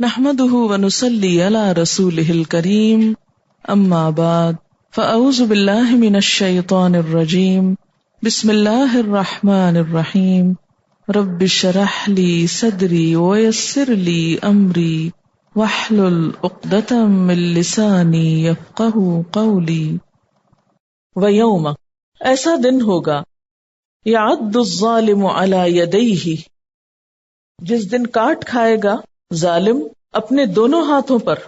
نحمده ونصلي على رسوله الكريم اما بعد فاعوذ بالله من الشيطان الرجيم بسم الله الرحمن الرحيم رب اشرح لي صدري ويسر لي امري واحلل عقدة من لساني يفقهوا قولي ويوم ایسا دن ہوگا يعض الظالم على يديه جس دن کاٹ کھائے گا ظالم اپنے دونوں ہاتھوں پر.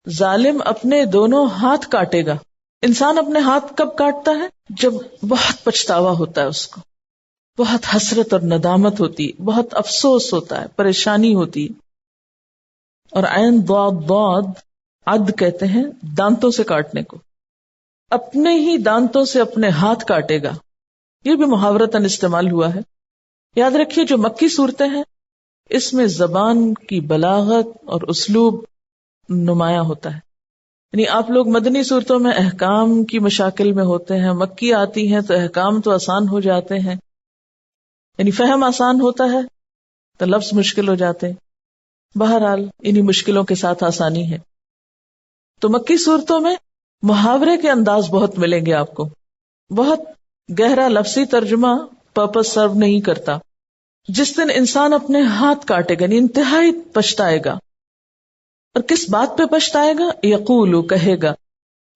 ظالم اپنے دونوں ہاتھ کاٹے گا. انسان اپنے ہاتھ کب کاٹتا ہے؟ جب بہت پچھتاوا ہوتا ہے، اس کو بہت حسرت اور ندامت ہوتی، بہت افسوس ہوتا ہے، پریشانی ہوتی. اور عین ضاد ضاد عد کہتے ہیں دانتوں سے کاٹنے کو. اپنے ہی دانتوں سے اپنے ہاتھ کاٹے گا. یہ بھی محاورتاً استعمال ہوا ہے. یاد رکھیے جو مکی صورتیں ہیں اس میں زبان کی بلاغت اور اسلوب نمایاں ہوتا ہے. یعنی آپ لوگ مدنی صورتوں میں احکام کی مشاکل میں ہوتے ہیں، مکی آتی ہیں تو احکام تو آسان ہو جاتے ہیں، یعنی فہم آسان ہوتا ہے تو لفظ مشکل ہو جاتے ہیں. بہرحال انہی مشکلوں کے ساتھ آسانی ہے. تو مکی صورتوں میں محاورے کے انداز بہت ملیں گے آپ کو. بہت گہرا لفظی ترجمہ پرپس سرو نہیں کرتا. جس دن انسان اپنے ہاتھ کاٹے گا، انتہائی پچھتائے گا. اور کس بات پہ پچھتائے گا؟ یقول کہے گا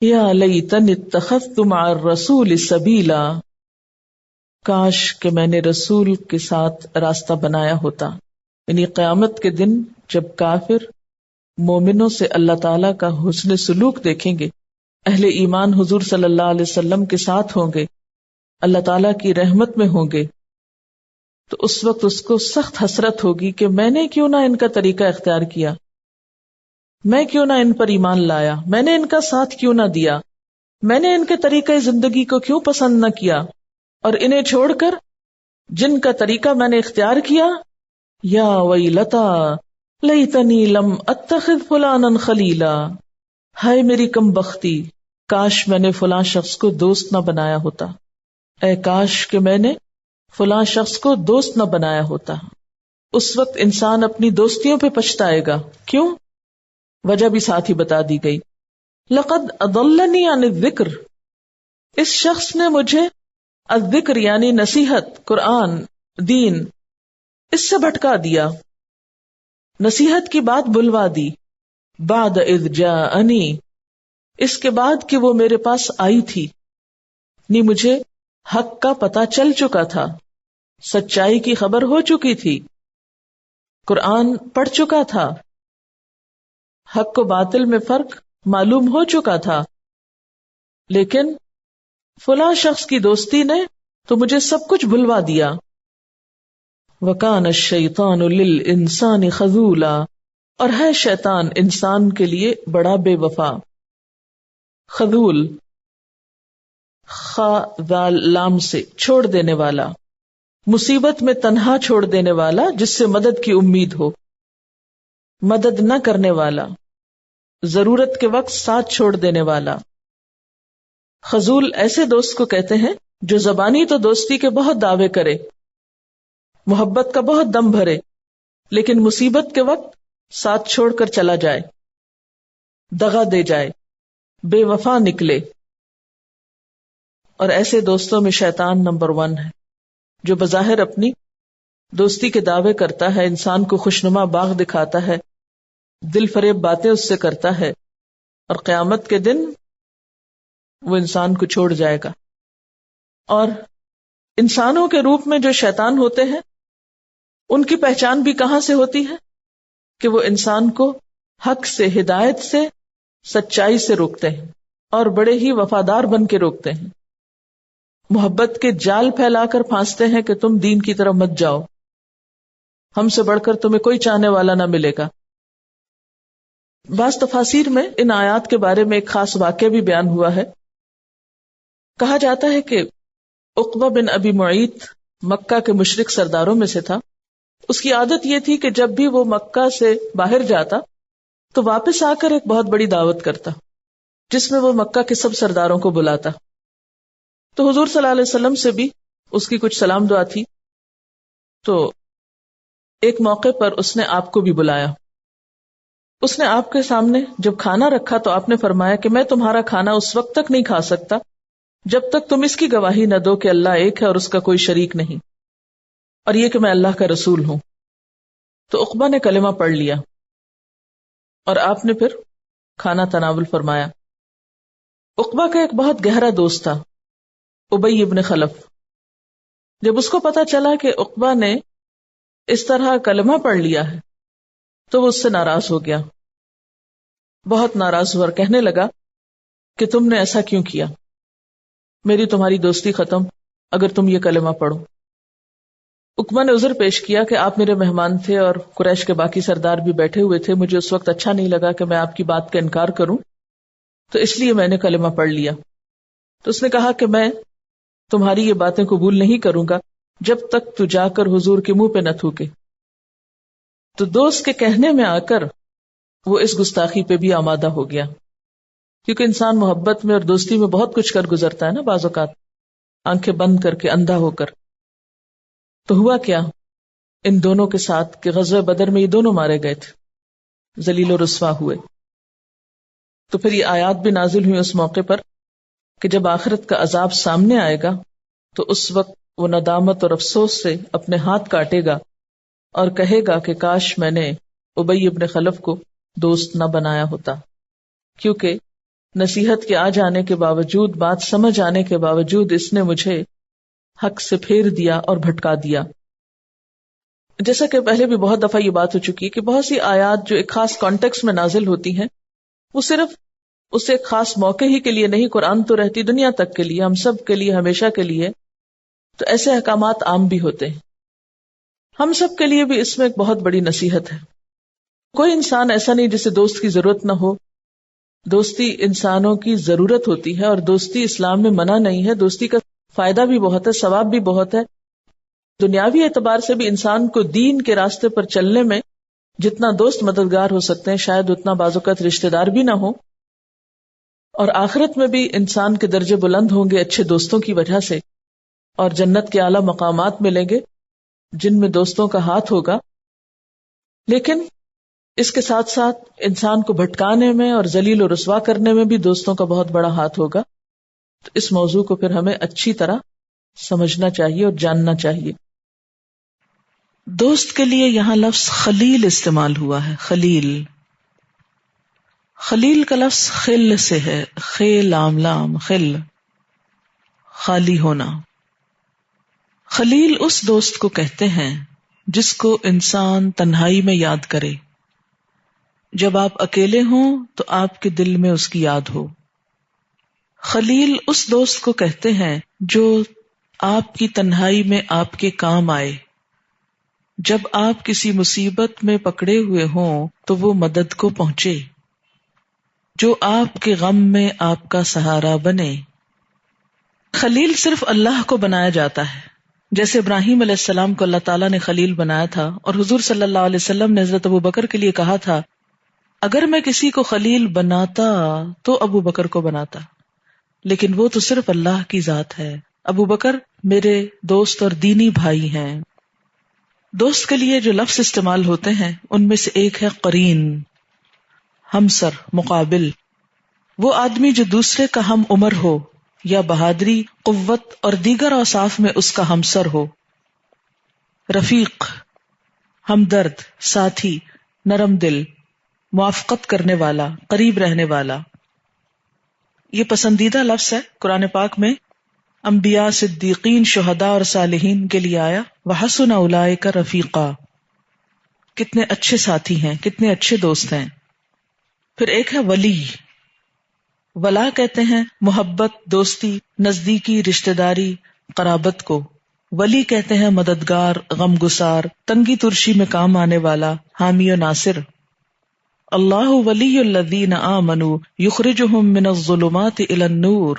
یا لیتنی اتخذت مع الرسول سبیلا، کاش کہ میں نے رسول کے ساتھ راستہ بنایا ہوتا. یعنی قیامت کے دن جب کافر مومنوں سے اللہ تعالیٰ کا حسن سلوک دیکھیں گے، اہل ایمان حضور صلی اللہ علیہ وسلم کے ساتھ ہوں گے، اللہ تعالیٰ کی رحمت میں ہوں گے، تو اس وقت اس کو سخت حسرت ہوگی کہ میں نے کیوں نہ ان کا طریقہ اختیار کیا، میں کیوں نہ ان پر ایمان لایا، میں نے ان کا ساتھ کیوں نہ دیا، میں نے ان کے طریقہ زندگی کو کیوں پسند نہ کیا، اور انہیں چھوڑ کر جن کا طریقہ میں نے اختیار کیا، یا ویلتا لیتنی لم اتخذ فلانا خلیلا، ہائے میری کم بختی، کاش میں نے فلاں شخص کو دوست نہ بنایا ہوتا. اے کاش کہ میں نے فلاں شخص کو دوست نہ بنایا ہوتا. اس وقت انسان اپنی دوستیوں پہ پچھتائے گا. کیوں؟ وجہ بھی ساتھ ہی بتا دی گئی. لقد اضلنی عن الذکر، اس شخص نے مجھے الذکر یعنی نصیحت، قرآن، دین، اس سے بھٹکا دیا، نصیحت کی بات بلوا دی. بعد اذ جاءنی، اس کے بعد کہ وہ میرے پاس آئی تھی، نہیں مجھے حق کا پتہ چل چکا تھا، سچائی کی خبر ہو چکی تھی، قرآن پڑھ چکا تھا، حق و باطل میں فرق معلوم ہو چکا تھا، لیکن فلاں شخص کی دوستی نے تو مجھے سب کچھ بھلوا دیا. وَكَانَ الشَّيْطَانُ لِلْإِنسَانِ خَذُولًا، اور ہے شیطان انسان کے لیے بڑا بے وفا. خذول خا ذال لام سے چھوڑ دینے والا، مصیبت میں تنہا چھوڑ دینے والا جس سے مدد کی امید ہو، مدد نہ کرنے والا، ضرورت کے وقت ساتھ چھوڑ دینے والا. خذول ایسے دوست کو کہتے ہیں جو زبانی تو دوستی کے بہت دعوے کرے، محبت کا بہت دم بھرے، لیکن مصیبت کے وقت ساتھ چھوڑ کر چلا جائے، دغا دے جائے، بے وفا نکلے. اور ایسے دوستوں میں شیطان نمبر 1 ہے، جو بظاہر اپنی دوستی کے دعوے کرتا ہے، انسان کو خوشنما باغ دکھاتا ہے، دل فریب باتیں اس سے کرتا ہے، اور قیامت کے دن وہ انسان کو چھوڑ جائے گا. اور انسانوں کے روپ میں جو شیطان ہوتے ہیں ان کی پہچان بھی کہاں سے ہوتی ہے؟ کہ وہ انسان کو حق سے، ہدایت سے، سچائی سے روکتے ہیں، اور بڑے ہی وفادار بن کے روکتے ہیں. محبت کے جال پھیلا کر پھانستے ہیں کہ تم دین کی طرف مت جاؤ، ہم سے بڑھ کر تمہیں کوئی چاہنے والا نہ ملے گا. بعض تفاسیر میں ان آیات کے بارے میں ایک خاص واقعہ بھی بیان ہوا ہے. کہا جاتا ہے کہ عقبہ بن ابی معیط مکہ کے مشرک سرداروں میں سے تھا. اس کی عادت یہ تھی کہ جب بھی وہ مکہ سے باہر جاتا تو واپس آ کر ایک بہت بڑی دعوت کرتا جس میں وہ مکہ کے سب سرداروں کو بلاتا. تو حضور صلی اللہ علیہ وسلم سے بھی اس کی کچھ سلام دعا تھی. تو ایک موقع پر اس نے آپ کو بھی بلایا اس نے آپ کے سامنے جب کھانا رکھا تو آپ نے فرمایا کہ میں تمہارا کھانا اس وقت تک نہیں کھا سکتا جب تک تم اس کی گواہی نہ دو کہ اللہ ایک ہے اور اس کا کوئی شریک نہیں، اور یہ کہ میں اللہ کا رسول ہوں۔ تو عقبہ نے کلمہ پڑھ لیا اور آپ نے پھر کھانا تناول فرمایا۔ عقبہ کا ایک بہت گہرا دوست تھا، ابی ابن خلف۔ جب اس کو پتا چلا کہ عقبہ نے اس طرح کلمہ پڑھ لیا ہے تو وہ اس سے ناراض ہو گیا، بہت ناراض ہوا اور کہنے لگا کہ تم نے ایسا کیوں کیا، میری تمہاری دوستی ختم اگر تم یہ کلمہ پڑھو۔ عقبہ نے عذر پیش کیا کہ آپ میرے مہمان تھے اور قریش کے باقی سردار بھی بیٹھے ہوئے تھے، مجھے اس وقت اچھا نہیں لگا کہ میں آپ کی بات کا انکار کروں، تو اس لیے میں نے کلمہ پڑھ لیا۔ تو اس نے کہا کہ میں تمہاری یہ باتیں قبول نہیں کروں گا جب تک تو جا کر حضور کے منہ پہ نہ تھوکے۔ تو دوست کے کہنے میں آ کر وہ اس گستاخی پہ بھی آمادہ ہو گیا، کیونکہ انسان محبت میں اور دوستی میں بہت کچھ کر گزرتا ہے نا، بعض اوقات آنکھیں بند کر کے، اندھا ہو کر۔ تو ہوا کیا ان دونوں کے ساتھ کہ غزوہ بدر میں یہ دونوں مارے گئے تھے، ذلیل و رسوا ہوئے۔ تو پھر یہ آیات بھی نازل ہوئی اس موقع پر کہ جب آخرت کا عذاب سامنے آئے گا تو اس وقت وہ ندامت اور افسوس سے اپنے ہاتھ کاٹے گا اور کہے گا کہ کاش میں نے ابی ابن خلف کو دوست نہ بنایا ہوتا، کیونکہ نصیحت کے آ جانے کے باوجود، بات سمجھ آنے کے باوجود اس نے مجھے حق سے پھیر دیا اور بھٹکا دیا۔ جیسا کہ پہلے بھی بہت دفعہ یہ بات ہو چکی ہے کہ بہت سی آیات جو ایک خاص کانٹیکس میں نازل ہوتی ہیں وہ صرف اس ایک خاص موقع ہی کے لیے نہیں، قرآن تو رہتی دنیا تک کے لیے، ہم سب کے لیے، ہمیشہ کے لیے۔ تو ایسے احکامات عام بھی ہوتے ہیں، ہم سب کے لیے بھی اس میں ایک بہت بڑی نصیحت ہے۔ کوئی انسان ایسا نہیں جسے دوست کی ضرورت نہ ہو، دوستی انسانوں کی ضرورت ہوتی ہے، اور دوستی اسلام میں منع نہیں ہے، دوستی کا فائدہ بھی بہت ہے، ثواب بھی بہت ہے۔ دنیاوی اعتبار سے بھی انسان کو دین کے راستے پر چلنے میں جتنا دوست مددگار ہو سکتے ہیں شاید اتنا بعض اوقات رشتہ دار بھی نہ ہو، اور آخرت میں بھی انسان کے درجے بلند ہوں گے اچھے دوستوں کی وجہ سے، اور جنت کے اعلیٰ مقامات ملیں گے جن میں دوستوں کا ہاتھ ہوگا۔ لیکن اس کے ساتھ ساتھ انسان کو بھٹکانے میں اور ذلیل و رسوا کرنے میں بھی دوستوں کا بہت بڑا ہاتھ ہوگا۔ تو اس موضوع کو پھر ہمیں اچھی طرح سمجھنا چاہیے اور جاننا چاہیے۔ دوست کے لیے یہاں لفظ خلیل استعمال ہوا ہے، خلیل۔ خلیل کا لفظ خل سے ہے، خے لام لام، خل، خالی ہونا۔ خلیل اس دوست کو کہتے ہیں جس کو انسان تنہائی میں یاد کرے، جب آپ اکیلے ہوں تو آپ کے دل میں اس کی یاد ہو۔ خلیل اس دوست کو کہتے ہیں جو آپ کی تنہائی میں آپ کے کام آئے، جب آپ کسی مصیبت میں پکڑے ہوئے ہوں تو وہ مدد کو پہنچے، جو آپ کے غم میں آپ کا سہارا بنے۔ خلیل صرف اللہ کو بنایا جاتا ہے، جیسے ابراہیم علیہ السلام کو اللہ تعالیٰ نے خلیل بنایا تھا، اور حضور صلی اللہ علیہ وسلم نے حضرت ابوبکر کے لیے کہا تھا اگر میں کسی کو خلیل بناتا تو ابو بکر کو بناتا، لیکن وہ تو صرف اللہ کی ذات ہے، ابو بکر میرے دوست اور دینی بھائی ہیں۔ دوست کے لیے جو لفظ استعمال ہوتے ہیں ان میں سے ایک ہے قرین، ہمسر، مقابل، وہ آدمی جو دوسرے کا ہم عمر ہو یا بہادری، قوت اور دیگر اوصاف میں اس کا ہمسر ہو۔ رفیق، ہمدرد، ساتھی، نرم دل، موافقت کرنے والا، قریب رہنے والا۔ یہ پسندیدہ لفظ ہے، قرآن پاک میں انبیاء، صدیقین، شہداء اور صالحین کے لیے آیا وَحَسُنَ أُولَٰئِكَ رَفِيقًا، کتنے اچھے ساتھی ہیں، کتنے اچھے دوست ہیں۔ پھر ایک ہے ولی، ولا کہتے ہیں محبت، دوستی، نزدیکی، رشتہ داری، قرابت کو۔ ولی کہتے ہیں مددگار، غم گسار، تنگی ترشی میں کام آنے والا، حامی و ناصر۔ اللہ ولی الذین آمنوا یخرجہم من الظلمات الی النور،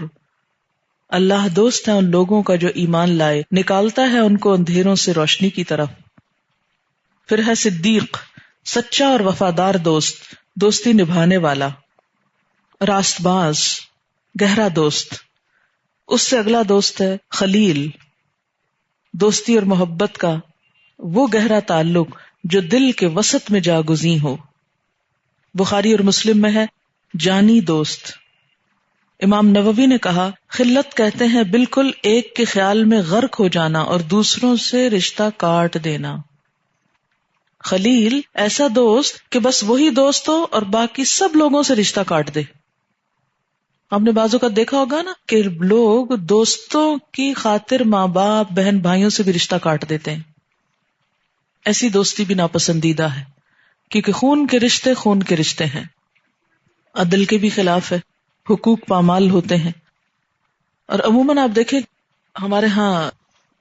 اللہ دوست ہے ان لوگوں کا جو ایمان لائے، نکالتا ہے ان کو اندھیروں سے روشنی کی طرف۔ پھر ہے صدیق، سچا اور وفادار دوست، دوستی نبھانے والا۔ راست باز، گہرا دوست۔ اس سے اگلا دوست ہے خلیل، دوستی اور محبت کا وہ گہرا تعلق جو دل کے وسط میں جاگزیں ہو۔ بخاری اور مسلم میں ہے جانی دوست. امام نووی نے کہا خلت کہتے ہیں بالکل ایک کے خیال میں غرق ہو جانا اور دوسروں سے رشتہ کاٹ دینا. خلیل ایسا دوست کہ بس وہی دوست ہو اور باقی سب لوگوں سے رشتہ کاٹ دے. آپ نے بعضوں کا دیکھا ہوگا نا کہ لوگ دوستوں کی خاطر ماں باپ بہن بھائیوں سے بھی رشتہ کاٹ دیتے ہیں. ایسی دوستی بھی ناپسندیدہ ہے کیونکہ خون کے رشتے ہیں، عدل کے بھی خلاف ہے، حقوق پامال ہوتے ہیں. اور عموماً آپ دیکھیں ہمارے ہاں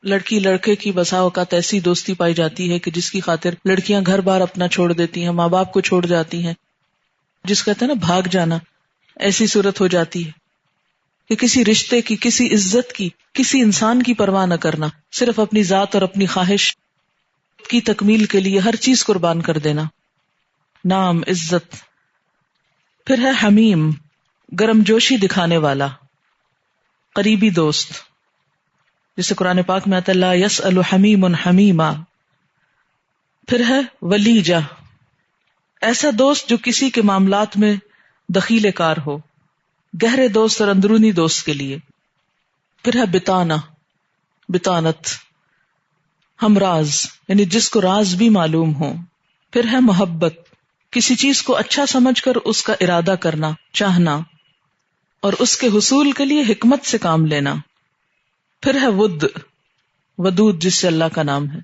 لڑکی لڑکے کی بسا اوقات ایسی دوستی پائی جاتی ہے کہ جس کی خاطر لڑکیاں گھر بار اپنا چھوڑ دیتی ہیں، ماں باپ کو چھوڑ جاتی ہیں، جس کہتے ہیں نا بھاگ جانا. ایسی صورت ہو جاتی ہے کہ کسی رشتے کی، کسی عزت کی، کسی انسان کی پرواہ نہ کرنا، صرف اپنی ذات اور اپنی خواہش کی تکمیل کے لیے ہر چیز قربان کر دینا. نام، عزت. پھر ہے حمیم، گرم جوشی دکھانے والا، قریبی دوست، جسے قرآن پاک میں آتا ہے لا یسأل حمیم حمیما. پھر ہے ولیجہ، ایسا دوست جو کسی کے معاملات میں دخیل کار ہو، گہرے دوست اور اندرونی دوست کے لیے. پھر ہے بتانہ، بتانت، ہم راز، یعنی جس کو راز بھی معلوم ہو. پھر ہے محبت، کسی چیز کو اچھا سمجھ کر اس کا ارادہ کرنا، چاہنا اور اس کے حصول کے لیے حکمت سے کام لینا. پھر ہے ود، ودود جس سے اللہ کا نام ہے،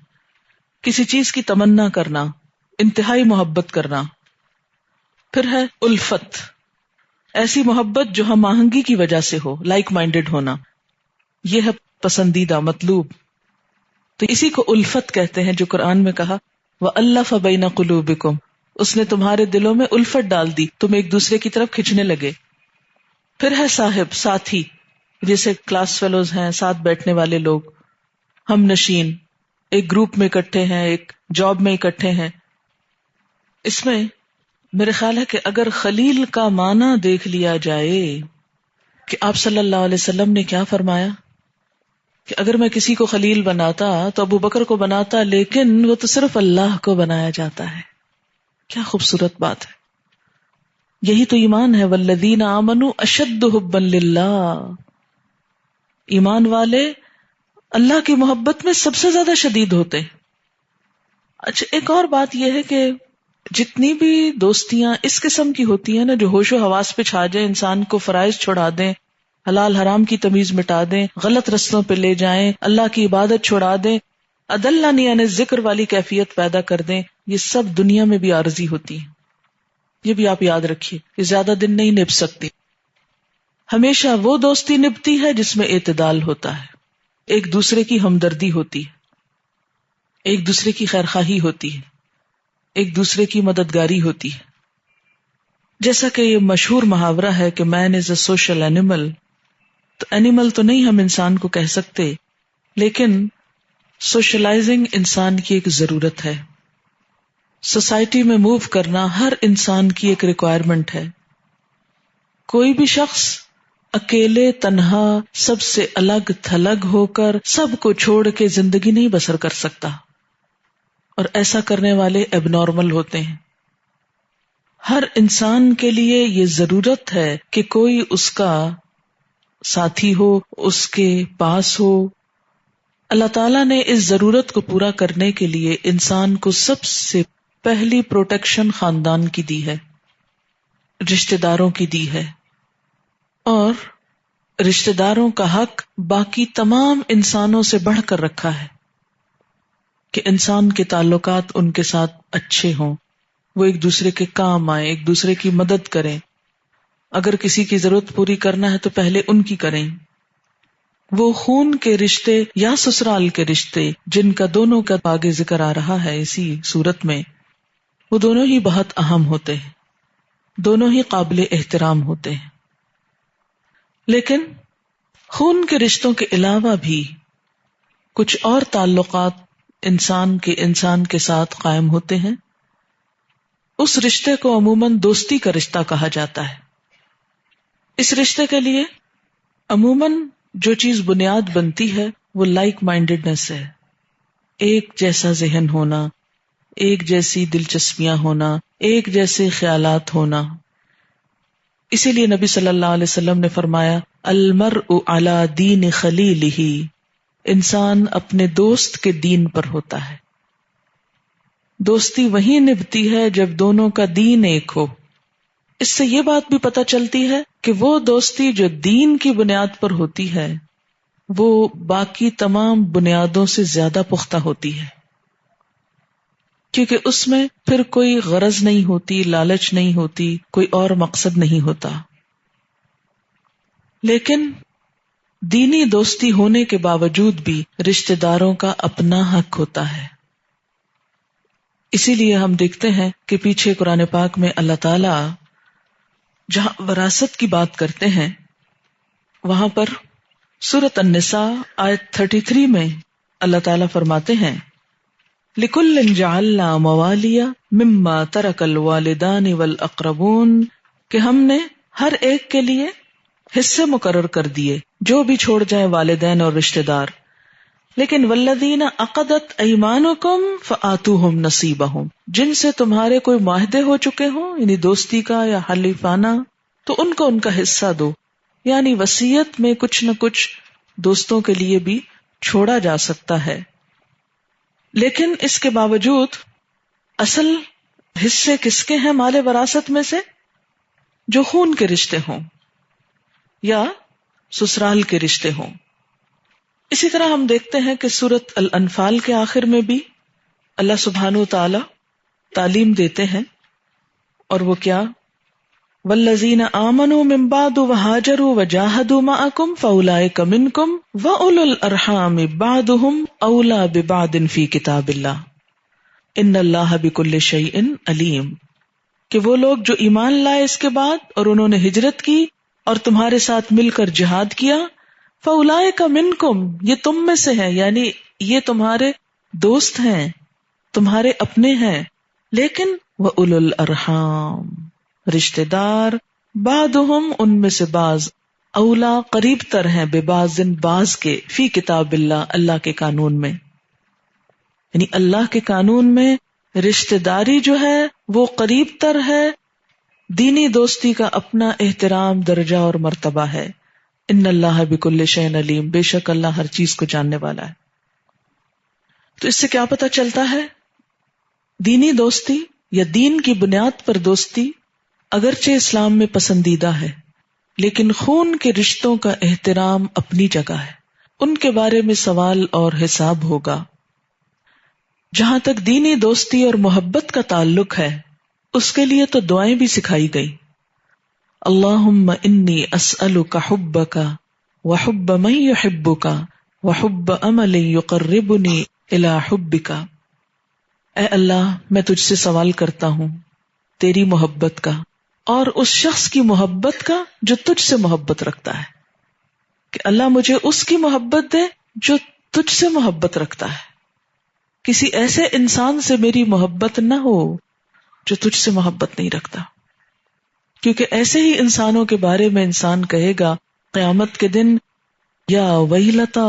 کسی چیز کی تمنا کرنا، انتہائی محبت کرنا. پھر ہے الفت، ایسی محبت جو ہم آہنگی کی وجہ سے ہو، لائک مائنڈڈ ہونا، یہ ہے پسندیدہ، مطلوب. تو اسی کو الفت کہتے ہیں جو قرآن میں کہا وَأَلَّفَ بَيْنَ قُلُوبِكُمْ، اس نے تمہارے دلوں میں الفت ڈال دی، تم ایک دوسرے کی طرف کھنچنے لگے. پھر ہے صاحب، ساتھی، جیسے کلاس فیلوز ہیں، ساتھ بیٹھنے والے لوگ، ہم نشین، ایک گروپ میں اکٹھے ہیں، ایک جاب میں اکٹھے ہیں. اس میں میرے خیال ہے کہ اگر خلیل کا معنی دیکھ لیا جائے کہ آپ صلی اللہ علیہ وسلم نے کیا فرمایا کہ اگر میں کسی کو خلیل بناتا تو ابو بکر کو بناتا، لیکن وہ تو صرف اللہ کو بنایا جاتا ہے. کیا خوبصورت بات ہے. یہی تو ایمان ہے، والذین آمنوا اشد حبا للہ، ایمان والے اللہ کی محبت میں سب سے زیادہ شدید ہوتے ہیں. اچھا ایک اور بات یہ ہے کہ جتنی بھی دوستیاں اس قسم کی ہوتی ہیں نا، جو ہوش و حواس پہ چھا جائیں، انسان کو فرائض چھوڑا دیں، حلال حرام کی تمیز مٹا دیں، غلط رستوں پہ لے جائیں، اللہ کی عبادت چھوڑا دیں، اضلنی عن الذکر والی کیفیت پیدا کر دیں، یہ سب دنیا میں بھی عارضی ہوتی ہیں. یہ بھی آپ یاد رکھیے، یہ زیادہ دن نہیں نبھ سکتی. ہمیشہ وہ دوستی نبھتی ہے جس میں اعتدال ہوتا ہے، ایک دوسرے کی ہمدردی ہوتی ہے، ایک دوسرے کی خیرخواہی ہوتی ہے، ایک دوسرے کی مددگاری ہوتی ہے. جیسا کہ یہ مشہور محاورہ ہے کہ مین از اے سوشل اینیمل، تو اینیمل تو نہیں ہم انسان کو کہہ سکتے، لیکن سوشلائزنگ انسان کی ایک ضرورت ہے. سوسائٹی میں موو کرنا ہر انسان کی ایک ریکوائرمنٹ ہے. کوئی بھی شخص اکیلے تنہا سب سے الگ تھلگ ہو کر سب کو چھوڑ کے زندگی نہیں بسر کر سکتا، اور ایسا کرنے والے ایب نارمل ہوتے ہیں. ہر انسان کے لیے یہ ضرورت ہے کہ کوئی اس کا ساتھی ہو، اس کے پاس ہو. اللہ تعالیٰ نے اس ضرورت کو پورا کرنے کے لیے انسان کو سب سے پہلی پروٹیکشن خاندان کی دی ہے، رشتہ داروں کی دی ہے، اور رشتہ داروں کا حق باقی تمام انسانوں سے بڑھ کر رکھا ہے کہ انسان کے تعلقات ان کے ساتھ اچھے ہوں، وہ ایک دوسرے کے کام آئیں، ایک دوسرے کی مدد کریں. اگر کسی کی ضرورت پوری کرنا ہے تو پہلے ان کی کریں. وہ خون کے رشتے یا سسرال کے رشتے جن کا دونوں کا آگے ذکر آ رہا ہے اسی صورت میں، وہ دونوں ہی بہت اہم ہوتے ہیں، دونوں ہی قابل احترام ہوتے ہیں. لیکن خون کے رشتوں کے علاوہ بھی کچھ اور تعلقات انسان کے ساتھ قائم ہوتے ہیں. اس رشتے کو عموماً دوستی کا رشتہ کہا جاتا ہے. اس رشتے کے لیے عموماً جو چیز بنیاد بنتی ہے وہ لائک مائنڈڈنس ہے، ایک جیسا ذہن ہونا، ایک جیسی دلچسپیاں ہونا، ایک جیسے خیالات ہونا. اسی لیے نبی صلی اللہ علیہ وسلم نے فرمایا المرء علی دین خلیلہ، انسان اپنے دوست کے دین پر ہوتا ہے. دوستی وہیں نبھتی ہے جب دونوں کا دین ایک ہو. اس سے یہ بات بھی پتہ چلتی ہے کہ وہ دوستی جو دین کی بنیاد پر ہوتی ہے وہ باقی تمام بنیادوں سے زیادہ پختہ ہوتی ہے، کیونکہ اس میں پھر کوئی غرض نہیں ہوتی، لالچ نہیں ہوتی، کوئی اور مقصد نہیں ہوتا. لیکن دینی دوستی ہونے کے باوجود بھی رشتہ داروں کا اپنا حق ہوتا ہے. اسی لیے ہم دیکھتے ہیں کہ پیچھے قرآن پاک میں اللہ تعالی جہاں وراثت کی بات کرتے ہیں وہاں پر سورۃ النساء آیت 33 میں اللہ تعالیٰ فرماتے ہیں لِكُلٍّ جَعَلْنَا مَوَالِيَ مِمَّا تَرَكَ الْوَالِدَانِ وَالْأَقْرَبُونَ، کہ ہم نے ہر ایک کے لیے حصے مقرر کر دیے جو بھی چھوڑ جائے والدین اور رشتہ دار. لیکن وَالَّذِينَ عَقَدَتْ أَيْمَانُكُمْ فَآتُوهُمْ نَصِيبَهُمْ، جن سے تمہارے کوئی معاہدے ہو چکے ہوں یعنی دوستی کا یا حلیفانہ، تو ان کو ان کا حصہ دو. یعنی وصیت میں کچھ نہ کچھ دوستوں کے لیے بھی چھوڑا جا سکتا ہے، لیکن اس کے باوجود اصل حصے کس کے ہیں مال وراثت میں سے؟ جو خون کے رشتے ہوں یا سسرال کے رشتے ہوں. اسی طرح ہم دیکھتے ہیں کہ سورۃ الانفال کے آخر میں بھی اللہ سبحانہ وتعالی تعلیم دیتے ہیں، اور وہ کیا؟ والذین آمنوا من بعد وہاجروا وجاہدوا معکم فاولئک منکم واولو الارحام بعضهم اولی ببعض فی کتاب اللہ ان اللہ بکل شیء علیم، کہ وہ لوگ جو ایمان لائے اس کے بعد اور انہوں نے ہجرت کی اور تمہارے ساتھ مل کر جہاد کیا، فاولئک منکم، یہ تم میں سے ہیں، یعنی یہ تمہارے دوست ہیں، تمہارے اپنے ہیں. لیکن واولو الارحام، رشتہ دار، بعضهم، ان میں سے بعض، اولا، قریب تر ہیں، ببعض، بعض کے، فی کتاب اللہ، اللہ کے قانون میں. یعنی اللہ کے قانون میں رشتہ داری جو ہے وہ قریب تر ہے. دینی دوستی کا اپنا احترام، درجہ اور مرتبہ ہے. ان اللہ بکل شیء علیم، بے شک اللہ ہر چیز کو جاننے والا ہے. تو اس سے کیا پتہ چلتا ہے؟ دینی دوستی یا دین کی بنیاد پر دوستی اگرچہ اسلام میں پسندیدہ ہے، لیکن خون کے رشتوں کا احترام اپنی جگہ ہے، ان کے بارے میں سوال اور حساب ہوگا. جہاں تک دینی دوستی اور محبت کا تعلق ہے اس کے لیے تو دعائیں بھی سکھائی گئی. اللہم انی اسألک حبک وحب من یحبک وحب عمل یقربنی الی حبک. اے اللہ، میں تجھ سے سوال کرتا ہوں تیری محبت کا اور اس شخص کی محبت کا جو تجھ سے محبت رکھتا ہے، کہ اللہ مجھے اس کی محبت دے جو تجھ سے محبت رکھتا ہے. کسی ایسے انسان سے میری محبت نہ ہو جو تجھ سے محبت نہیں رکھتا، کیونکہ ایسے ہی انسانوں کے بارے میں انسان کہے گا قیامت کے دن یا ویلتا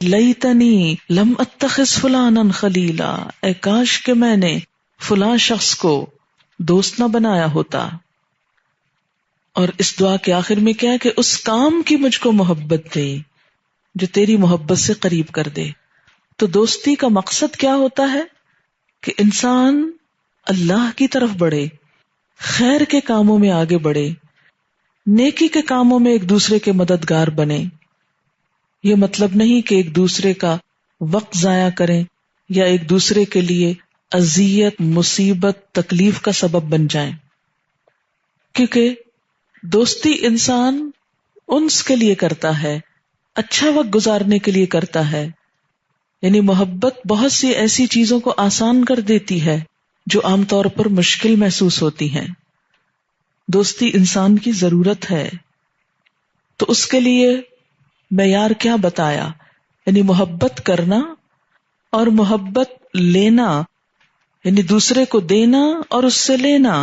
لیتنی لم اتخذ فلانا خلیلا، اے کاش کہ میں نے فلاں شخص کو دوست نہ بنایا ہوتا. اور اس دعا کے آخر میں کیا ہے کہ اس کام کی مجھ کو محبت دے جو تیری محبت سے قریب کر دے. تو دوستی کا مقصد کیا ہوتا ہے؟ کہ انسان اللہ کی طرف بڑھے، خیر کے کاموں میں آگے بڑھے، نیکی کے کاموں میں ایک دوسرے کے مددگار بنے. یہ مطلب نہیں کہ ایک دوسرے کا وقت ضائع کریں یا ایک دوسرے کے لیے اذیت، مصیبت، تکلیف کا سبب بن جائیں، کیونکہ دوستی انسان انس کے لیے کرتا ہے، اچھا وقت گزارنے کے لیے کرتا ہے. یعنی محبت بہت سی ایسی چیزوں کو آسان کر دیتی ہے جو عام طور پر مشکل محسوس ہوتی ہیں. دوستی انسان کی ضرورت ہے، تو اس کے لیے معیار کیا بتایا؟ یعنی محبت کرنا اور محبت لینا، یعنی دوسرے کو دینا اور اس سے لینا،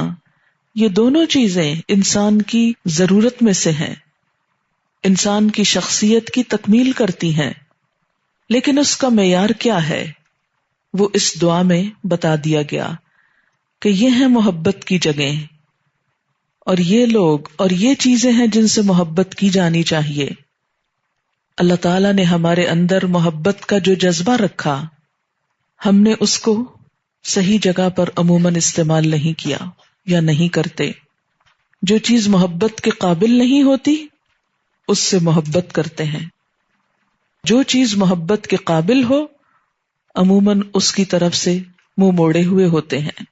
یہ دونوں چیزیں انسان کی ضرورت میں سے ہیں، انسان کی شخصیت کی تکمیل کرتی ہیں. لیکن اس کا معیار کیا ہے؟ وہ اس دعا میں بتا دیا گیا کہ یہ ہیں محبت کی جگہیں، اور یہ لوگ اور یہ چیزیں ہیں جن سے محبت کی جانی چاہیے. اللہ تعالیٰ نے ہمارے اندر محبت کا جو جذبہ رکھا، ہم نے اس کو صحیح جگہ پر عموماً استعمال نہیں کیا یا نہیں کرتے. جو چیز محبت کے قابل نہیں ہوتی اس سے محبت کرتے ہیں، جو چیز محبت کے قابل ہو عموماً اس کی طرف سے منہ موڑے ہوئے ہوتے ہیں.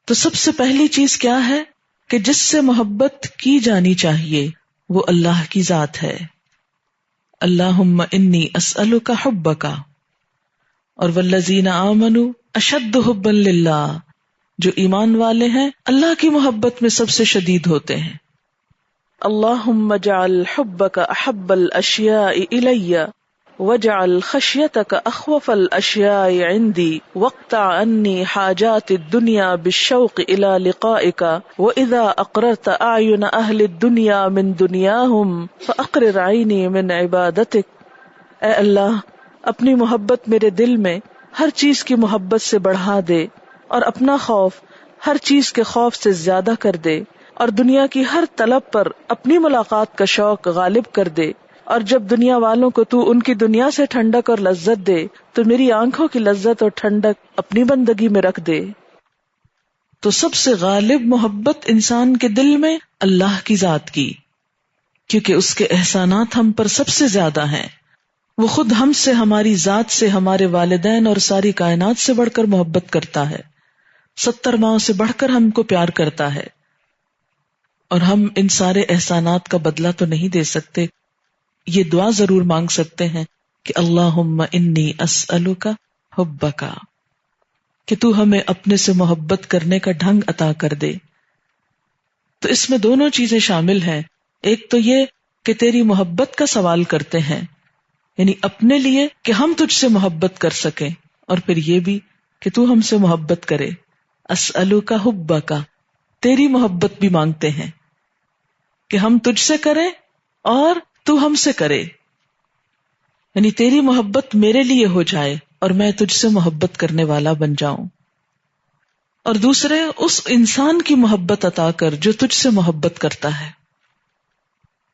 تو سب سے پہلی چیز کیا ہے کہ جس سے محبت کی جانی چاہیے وہ اللہ کی ذات ہے. اللہم انی اسألک حبک، اور والذین آمنوا اشد حبا للہ، جو ایمان والے ہیں اللہ کی محبت میں سب سے شدید ہوتے ہیں. اللہم اجعل حبک احب الاشیاء الی واجعل خشیتک اخوف الاشیاء عندی واقطع عنی حاجات الدنیا بالشوق الى لقائک واذا اقررت اعین اہل الدنیا من دنیاہم فاقرر عینی من عبادتک. اے اللہ، اپنی محبت میرے دل میں ہر چیز کی محبت سے بڑھا دے، اور اپنا خوف ہر چیز کے خوف سے زیادہ کر دے، اور دنیا کی ہر طلب پر اپنی ملاقات کا شوق غالب کر دے. اور جب دنیا والوں کو تو ان کی دنیا سے ٹھنڈک اور لذت دے تو میری آنکھوں کی لذت اور ٹھنڈک اپنی بندگی میں رکھ دے. تو سب سے غالب محبت انسان کے دل میں اللہ کی ذات کی، کیونکہ اس کے احسانات ہم پر سب سے زیادہ ہیں. وہ خود ہم سے، ہماری ذات سے، ہمارے والدین اور ساری کائنات سے بڑھ کر محبت کرتا ہے، 70 ماؤں سے بڑھ کر ہم کو پیار کرتا ہے. اور ہم ان سارے احسانات کا بدلہ تو نہیں دے سکتے، یہ دعا ضرور مانگ سکتے ہیں کہ اللہم انی اسألک حبک، کہ تو ہمیں اپنے سے محبت کرنے کا ڈھنگ عطا کر دے. تو اس میں دونوں چیزیں شامل ہیں. ایک تو یہ کہ تیری محبت کا سوال کرتے ہیں، یعنی اپنے لیے کہ ہم تجھ سے محبت کر سکیں، اور پھر یہ بھی کہ تو ہم سے محبت کرے. اسألک حبک، تیری محبت بھی مانگتے ہیں کہ ہم تجھ سے کریں اور تو ہم سے کرے، یعنی تیری محبت میرے لیے ہو جائے اور میں تجھ سے محبت کرنے والا بن جاؤں. اور دوسرے اس انسان کی محبت عطا کر جو تجھ سے محبت کرتا ہے،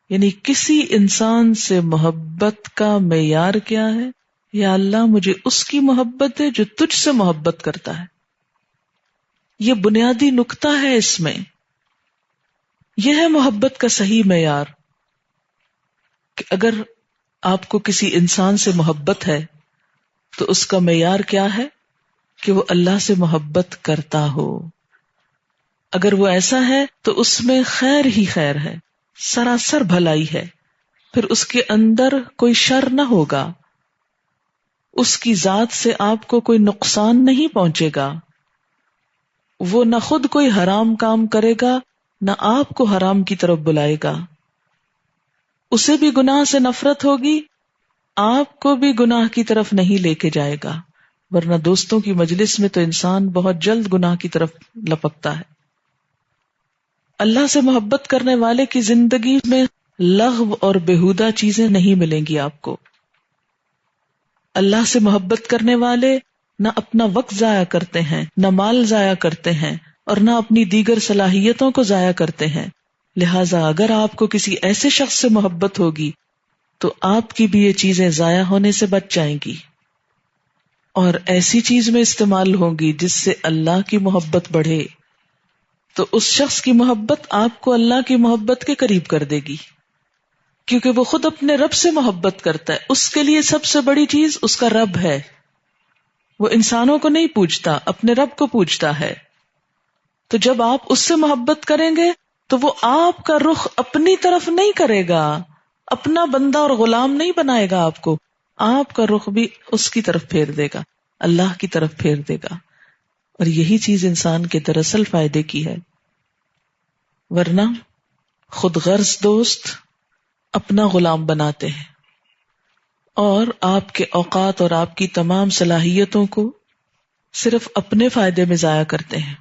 یعنی کسی انسان سے محبت کا معیار کیا ہے؟ یا اللہ مجھے اس کی محبت ہے جو تجھ سے محبت کرتا ہے. یہ بنیادی نقطہ ہے اس میں. یہ ہے محبت کا صحیح معیار، کہ اگر آپ کو کسی انسان سے محبت ہے تو اس کا معیار کیا ہے کہ وہ اللہ سے محبت کرتا ہو. اگر وہ ایسا ہے تو اس میں خیر ہی خیر ہے، سراسر بھلائی ہے، پھر اس کے اندر کوئی شر نہ ہوگا، اس کی ذات سے آپ کو کوئی نقصان نہیں پہنچے گا، وہ نہ خود کوئی حرام کام کرے گا نہ آپ کو حرام کی طرف بلائے گا. اسے بھی گناہ سے نفرت ہوگی، آپ کو بھی گناہ کی طرف نہیں لے کے جائے گا، ورنہ دوستوں کی مجلس میں تو انسان بہت جلد گناہ کی طرف لپکتا ہے. اللہ سے محبت کرنے والے کی زندگی میں لغو اور بیہودہ چیزیں نہیں ملیں گی آپ کو. اللہ سے محبت کرنے والے نہ اپنا وقت ضائع کرتے ہیں، نہ مال ضائع کرتے ہیں، اور نہ اپنی دیگر صلاحیتوں کو ضائع کرتے ہیں. لہٰذا اگر آپ کو کسی ایسے شخص سے محبت ہوگی تو آپ کی بھی یہ چیزیں ضائع ہونے سے بچ جائیں گی، اور ایسی چیز میں استعمال ہوں گی جس سے اللہ کی محبت بڑھے. تو اس شخص کی محبت آپ کو اللہ کی محبت کے قریب کر دے گی، کیونکہ وہ خود اپنے رب سے محبت کرتا ہے. اس کے لیے سب سے بڑی چیز اس کا رب ہے. وہ انسانوں کو نہیں پوچھتا، اپنے رب کو پوچھتا ہے. تو جب آپ اس سے محبت کریں گے تو وہ آپ کا رخ اپنی طرف نہیں کرے گا، اپنا بندہ اور غلام نہیں بنائے گا آپ کو، آپ کا رخ بھی اس کی طرف پھیر دے گا، اللہ کی طرف پھیر دے گا. اور یہی چیز انسان کے دراصل فائدے کی ہے. ورنہ خود غرض دوست اپنا غلام بناتے ہیں اور آپ کے اوقات اور آپ کی تمام صلاحیتوں کو صرف اپنے فائدے میں ضائع کرتے ہیں.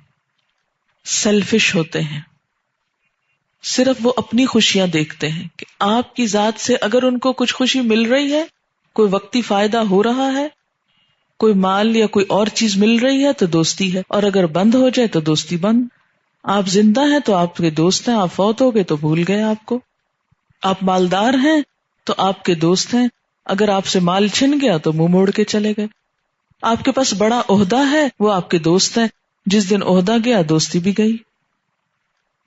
سیلفش ہوتے ہیں، صرف وہ اپنی خوشیاں دیکھتے ہیں کہ آپ کی ذات سے اگر ان کو کچھ خوشی مل رہی ہے، کوئی وقتی فائدہ ہو رہا ہے کوئی مال یا کوئی اور چیز مل رہی ہے تو دوستی ہے، اور اگر بند ہو جائے تو دوستی بند. آپ زندہ ہیں تو آپ کے دوست ہیں، آپ فوت ہو گئے تو بھول گئے آپ کو. آپ مالدار ہیں تو آپ کے دوست ہیں، اگر آپ سے مال چھن گیا تو منہ موڑ کے چلے گئے. آپ کے پاس بڑا عہدہ ہے، وہ آپ کے دوست ہیں، جس دن عہدہ گیا دوستی بھی گئی.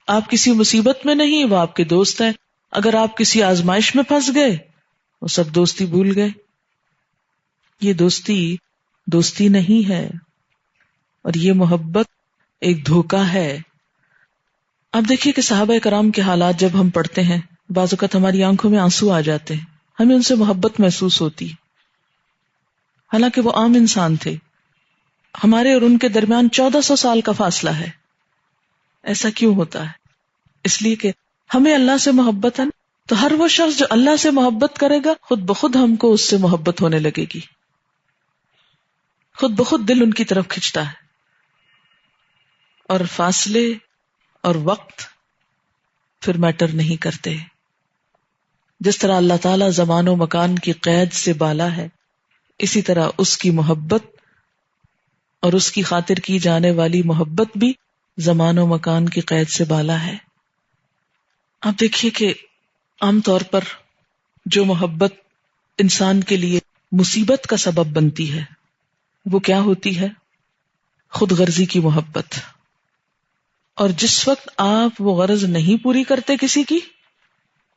آپ کسی مصیبت میں نہیں، وہ آپ کے دوست ہیں، اگر آپ کسی آزمائش میں پھنس گئے وہ سب دوستی بھول گئے. یہ دوستی نہیں ہے، اور یہ محبت ایک دھوکہ ہے. اب دیکھیے کہ صحابہ کرام کے حالات جب ہم پڑھتے ہیں، بعض اوقات ہماری آنکھوں میں آنسو آ جاتے ہیں، ہمیں ان سے محبت محسوس ہوتی، حالانکہ وہ عام انسان تھے. ہمارے اور ان کے درمیان 1400 سال کا فاصلہ ہے. ایسا کیوں ہوتا ہے؟ اس لیے کہ ہمیں اللہ سے محبت ہے، تو ہر وہ شخص جو اللہ سے محبت کرے گا خود بخود ہم کو اس سے محبت ہونے لگے گی، خود بخود دل ان کی طرف کھنچتا ہے. اور فاصلے اور وقت پھر میٹر نہیں کرتے. جس طرح اللہ تعالیٰ زمان و مکان کی قید سے بالا ہے، اسی طرح اس کی محبت اور اس کی خاطر کی جانے والی محبت بھی زمان و مکان کی قید سے بالا ہے. آپ دیکھیے کہ عام طور پر جو محبت انسان کے لیے مصیبت کا سبب بنتی ہے وہ کیا ہوتی ہے؟ خود غرضی کی محبت. اور جس وقت آپ وہ غرض نہیں پوری کرتے کسی کی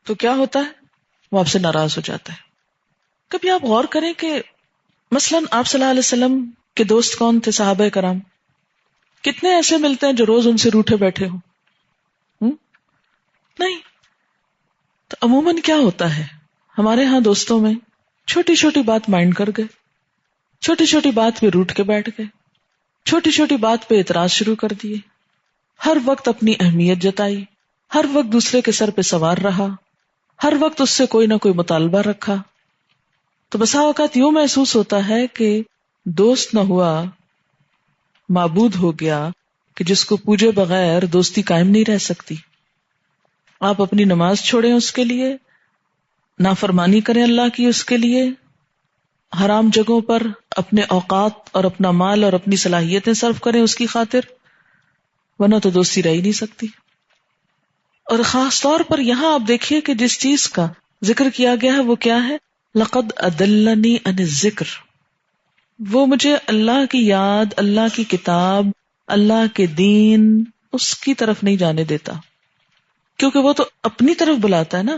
تو کیا ہوتا ہے؟ وہ آپ سے ناراض ہو جاتا ہے. کبھی آپ غور کریں کہ مثلا آپ صلی اللہ علیہ وسلم کے دوست کون تھے؟ صحابہ کرام. کتنے ایسے ملتے ہیں جو روز ان سے روٹھے بیٹھے ہوں؟ نہیں. تو عموماً کیا ہوتا ہے ہمارے ہاں دوستوں میں؟ چھوٹی چھوٹی بات مائنڈ کر گئے، چھوٹی چھوٹی بات پہ روٹھ کے بیٹھ گئے، چھوٹی چھوٹی بات پہ اعتراض شروع کر دیے، ہر وقت اپنی اہمیت جتائی، ہر وقت دوسرے کے سر پہ سوار رہا، ہر وقت اس سے کوئی نہ کوئی مطالبہ رکھا. تو بسا اوقات یوں محسوس ہوتا ہے کہ دوست نہ ہوا، معبود ہو گیا، کہ جس کو پوجے بغیر دوستی قائم نہیں رہ سکتی. آپ اپنی نماز چھوڑیں اس کے لیے، نافرمانی کریں اللہ کی اس کے لیے، حرام جگہوں پر اپنے اوقات اور اپنا مال اور اپنی صلاحیتیں صرف کریں اس کی خاطر، ورنہ تو دوستی رہ ہی نہیں سکتی. اور خاص طور پر یہاں آپ دیکھیے کہ جس چیز کا ذکر کیا گیا ہے وہ کیا ہے؟ لقد اضلنی عن الذکر. وہ مجھے اللہ کی یاد، اللہ کی کتاب، اللہ کے دین، اس کی طرف نہیں جانے دیتا. کیونکہ وہ تو اپنی طرف بلاتا ہے نا،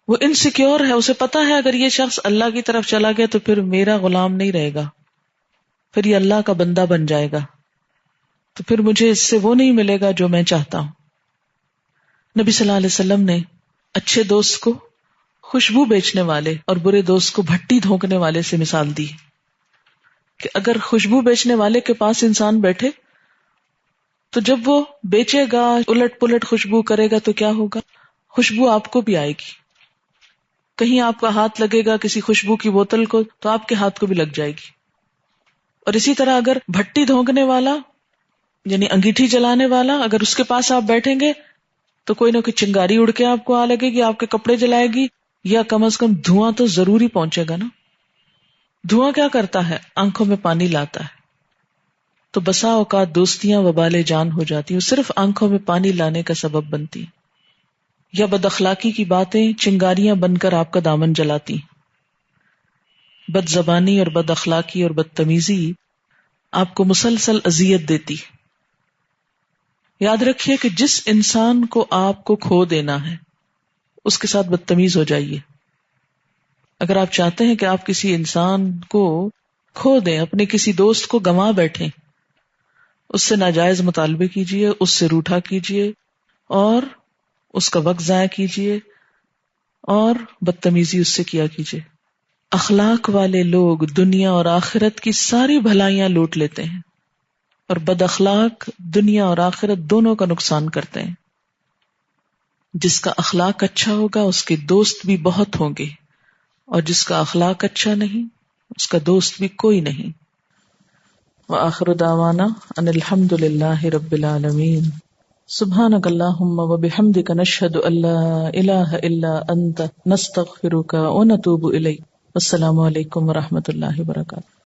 وہ انسیکیور ہے، اسے پتا ہے اگر یہ شخص اللہ کی طرف چلا گیا تو پھر میرا غلام نہیں رہے گا، پھر یہ اللہ کا بندہ بن جائے گا، تو پھر مجھے اس سے وہ نہیں ملے گا جو میں چاہتا ہوں. نبی صلی اللہ علیہ وسلم نے اچھے دوست کو خوشبو بیچنے والے اور برے دوست کو بھٹی دھونکنے والے سے مثال دی کہ اگر خوشبو بیچنے والے کے پاس انسان بیٹھے تو جب وہ بیچے گا، الٹ پلٹ خوشبو کرے گا تو کیا ہوگا؟ خوشبو آپ کو بھی آئے گی. کہیں آپ کا ہاتھ لگے گا کسی خوشبو کی بوتل کو تو آپ کے ہاتھ کو بھی لگ جائے گی. اور اسی طرح اگر بھٹی دھونکنے والا یعنی انگیٹھی جلانے والا اگر اس کے پاس آپ بیٹھیں گے تو کوئی نہ کوئی چنگاری اڑ کے آپ کو آ لگے گی، آپ کے کپڑے جلائے گی، یا کم از کم دھواں تو ضروری پہنچے گا نا. دھواں کیا کرتا ہے؟ آنکھوں میں پانی لاتا ہے. تو بسا اوقات دوستیاں وبال جان ہو جاتی ہیں، صرف آنکھوں میں پانی لانے کا سبب بنتی، یا بد اخلاقی کی باتیں چنگاریاں بن کر آپ کا دامن جلاتی. بد زبانی اور بد اخلاقی اور بدتمیزی آپ کو مسلسل اذیت دیتی. یاد رکھیے کہ جس انسان کو آپ کو کھو دینا ہے اس کے ساتھ بدتمیز ہو جائیے. اگر آپ چاہتے ہیں کہ آپ کسی انسان کو کھو دیں، اپنے کسی دوست کو گنوا بیٹھیں، اس سے ناجائز مطالبے کیجیے، اس سے روٹھا کیجیے اور اس کا وقت ضائع کیجیے اور بدتمیزی اس سے کیا کیجیے. اخلاق والے لوگ دنیا اور آخرت کی ساری بھلائیاں لوٹ لیتے ہیں، اور بد اخلاق دنیا اور آخرت دونوں کا نقصان کرتے ہیں. جس کا اخلاق اچھا ہوگا اس کے دوست بھی بہت ہوں گے، اور جس کا اخلاق اچھا نہیں اس کا دوست بھی کوئی نہیں. وآخر دعوانا ان الحمد للہ رب العالمین. سبحانک اللہم وبحمدک نشہد ان لا الہ الا انت نستغفرک ونتوب الیک. السلام علیکم ورحمۃ اللہ وبرکاتہ.